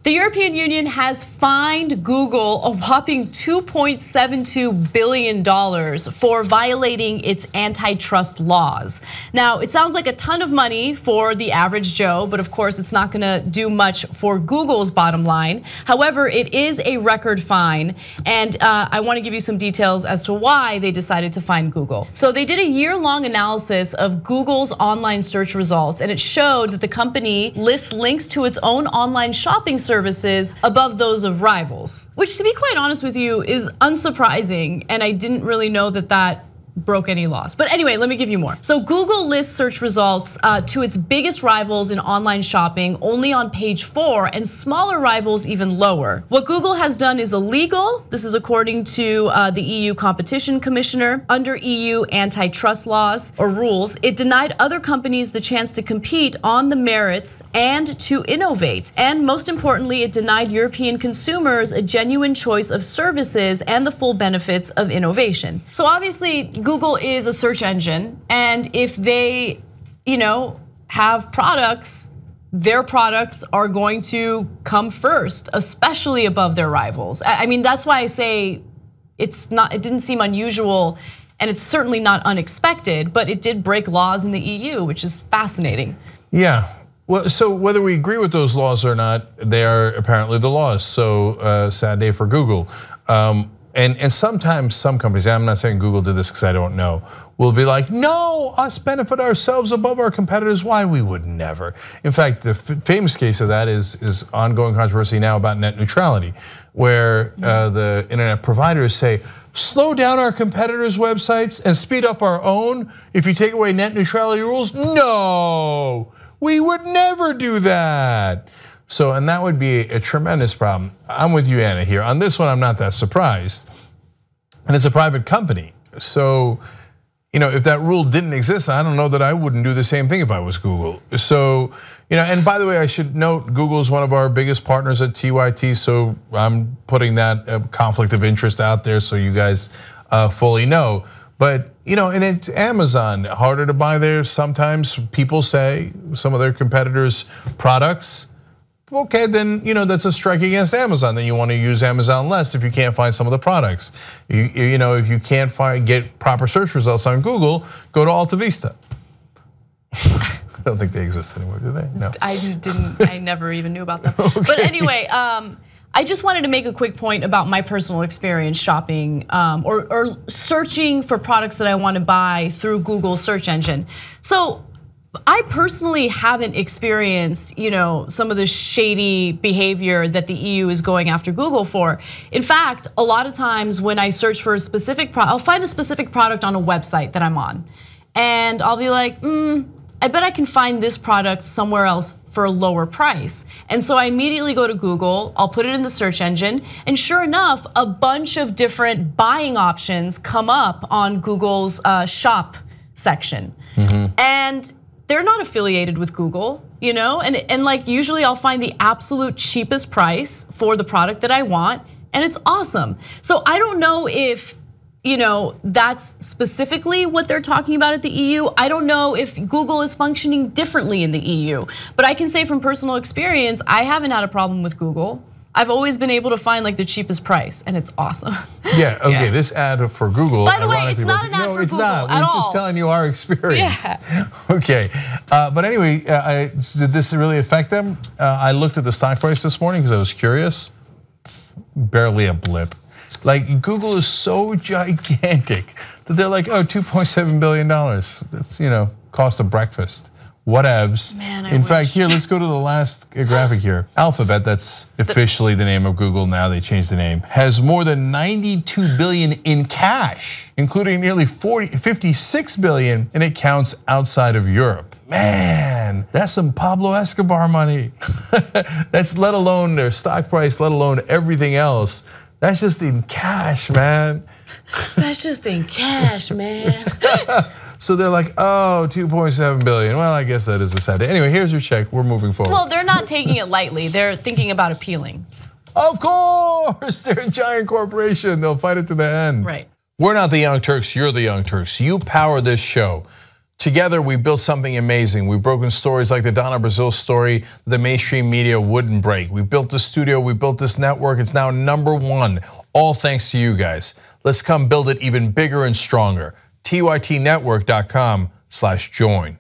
The European Union has fined Google a whopping $2.72 billion for violating its antitrust laws. Now, it sounds like a ton of money for the average Joe, but of course it's not gonna do much for Google's bottom line. However, it is a record fine, and I wanna give you some details as to why they decided to fine Google. So they did a year-long analysis of Google's online search results, and it showed that the company lists links to its own online shopping services above those of rivals, which, to be quite honest with you, is unsurprising, and I didn't really know that broke any laws. But anyway, let me give you more. So Google lists search results to its biggest rivals in online shopping only on page 4, and smaller rivals even lower. What Google has done is illegal. This is according to the EU Competition Commissioner. Under EU antitrust laws or rules, it denied other companies the chance to compete on the merits and to innovate. And most importantly, it denied European consumers a genuine choice of services and the full benefits of innovation. So obviously, Google is a search engine, and if they, have products, their products are going to come first, especially above their rivals. I mean, that's why I say it didn't seem unusual, and it's certainly not unexpected, but it did break laws in the EU, which is fascinating. Yeah. Well, so whether we agree with those laws or not, they are apparently the laws. So sad day for Google. And sometimes some companies, I'm not saying Google did this because I don't know, will be like, no, us benefit ourselves above our competitors. Why? We would never. In fact, the famous case of that is ongoing controversy now about net neutrality, where the internet providers say, slow down our competitors' websites and speed up our own if you take away net neutrality rules. No, we would never do that. So, and that would be a tremendous problem. I'm with you, Anna, here. On this one, I'm not that surprised. And it's a private company. So, if that rule didn't exist, I don't know that I wouldn't do the same thing if I was Google. So, and by the way, I should note, Google is one of our biggest partners at TYT. So I'm putting that conflict of interest out there so you guys fully know. But, and it's Amazon, harder to buy there. Sometimes people say some of their competitors' products, okay, then that's a strike against Amazon. Then you want to use Amazon less if you can't find some of the products. If you can't get proper search results on Google, go to Alta Vista. I don't think they exist anymore, do they? No. I never even knew about them. Okay. But anyway, I just wanted to make a quick point about my personal experience shopping or searching for products that I want to buy through Google search engine. So I personally haven't experienced, some of the shady behavior that the EU is going after Google for. In fact, a lot of times when I search for a specific product, I'll find a specific product on a website that I'm on, and I'll be like, I bet I can find this product somewhere else for a lower price. And so I immediately go to Google, I'll put it in the search engine, and sure enough, a bunch of different buying options come up on Google's shop section. And they're not affiliated with Google, and like usually I'll find the absolute cheapest price for the product that I want, and it's awesome. So I don't know if, that's specifically what they're talking about at the EU. I don't know if Google is functioning differently in the EU, but I can say from personal experience, I haven't had a problem with Google. I've always been able to find like the cheapest price, and it's awesome. Yeah, okay, yeah. This ad for Google. By the way, it's not an ad for Google. No, it's not. We're just telling you our experience. Yeah. Okay, but anyway, did this really affect them? I looked at the stock price this morning because I was curious. Barely a blip. Like Google is so gigantic that they're like, oh, $2.7 billion. That's, cost of breakfast. Whatevs. Man, in fact, here, let's go to the last graphic here. Alphabet, that's officially the name of Google now, they changed the name, has more than 92 billion in cash, including nearly 56 billion in accounts outside of Europe. Man, that's some Pablo Escobar money. That's let alone their stock price, let alone everything else. That's just in cash, man. That's just in cash, man. So they're like, oh, 2.7 billion. Well, I guess that is a sad day. Anyway, here's your check. We're moving forward. Well, they're not taking it lightly. They're thinking about appealing. Of course, they're a giant corporation. They'll fight it to the end. Right. We're not the Young Turks. You're the Young Turks. You power this show. Together, we built something amazing. We've broken stories like the Donna Brazil story the mainstream media wouldn't break. We built the studio, we built this network. It's now #1, all thanks to you guys. Let's come build it even bigger and stronger. TYTnetwork.com/join.